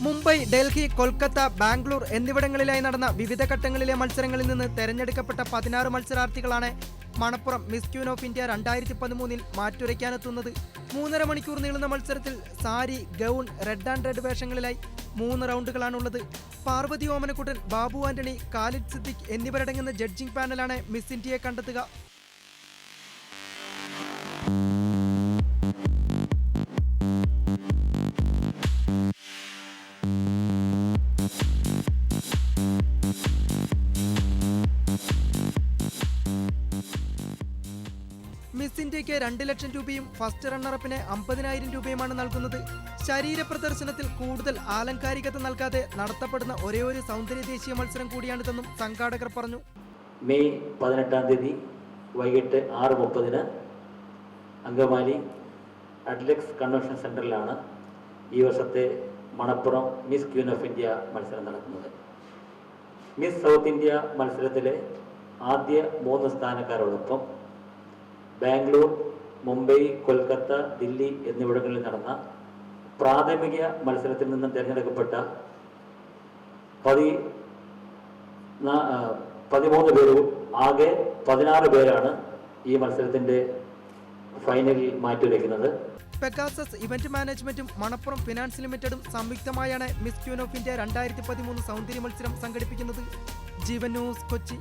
മുംബൈ, ഡൽഹി, കൊൽക്കത്ത, ബാംഗ്ലൂർ എന്നിവിടങ്ങളിലായി നടന്ന വിവിധ ഘട്ടങ്ങളിലെ മത്സരങ്ങളിൽ നിന്ന് തെരഞ്ഞെടുക്കപ്പെട്ട 16 മത്സരാർത്ഥികളാണ് Manappuram miss queen of India 2013 മാറ്റുരയ്ക്കാനെത്തുന്നത്. 3.5 മണിക്കൂർ നീളുന്ന മത്സരത്തിൽ sari, gown, red and red വേഷങ്ങളിലായി 3 റൗണ്ടുകളാണുള്ളത്. പാർവതി ഓമനക്കുട്ടൻ, ബാബു ആന്റണി, ഖാലിദ് സിദ്ദിഖ് എന്നിവരടങ്ങുന്ന ജഡ്ജിംഗ് പാനലാണ് മിസ് ഇന്ത്യയെ കണ്ടെത്തുക. മിസ് ഇന്ത്യയ്ക്ക് 2 ലക്ഷം രൂപയും ഫസ്റ്റ് റണ്ണറപ്പിന് 50,000 രൂപയുമാണ് നൽകുന്നത്. ശരീര പ്രദർശനത്തിൽ കൂടുതൽ ആലങ്കാരികത നൽകാതെ നടത്തപ്പെടുന്ന ഒരേയൊരു സൗന്ദര്യ ദേശീയ മത്സരം കൂടിയാണിതെന്നും സംഘാടകർ പറഞ്ഞു. മെയ് 18-ാം തീയതി വൈകിട്ട് 6:30 അങ്കമാലി അഡ്ലക്സ് കൺവെൻഷൻ സെന്ററിലാണ് ഈ വർഷത്തെ Manappuram miss queen of India മത്സരം നടക്കുന്നത്. മിസ് സൗത്ത് ഇന്ത്യ മത്സരത്തിലെ ആദ്യ 3 സ്ഥാനക്കാരോടൊപ്പം ബാംഗ്ലൂർ, മുംബൈ, കൊൽക്കത്ത, ദില്ലി എന്നിവിടങ്ങളിൽ നടന്ന പ്രാഥമിക മത്സരത്തിൽ നിന്നും തിരഞ്ഞെടുക്കപ്പെട്ട 13 പേരും ആകെ 16 പേരാണ് ഈ മത്സരത്തിന്റെ ഫൈനലിൽ മാറ്റുരയ്ക്കുന്നത്. പെഗാസസ് ഇവന്റ് മാനേജ്മെന്റും മണപ്പുറം ഫിനാൻസ് ലിമിറ്റഡും സംയുക്തമായാണ് മിസ് ക്യൂൻ ഓഫ് ഇന്ത്യ 2013 സൗന്ദര്യ മത്സരം സംഘടിപ്പിക്കുന്നത്. ജീവൻ ന്യൂസ്, കൊച്ചി.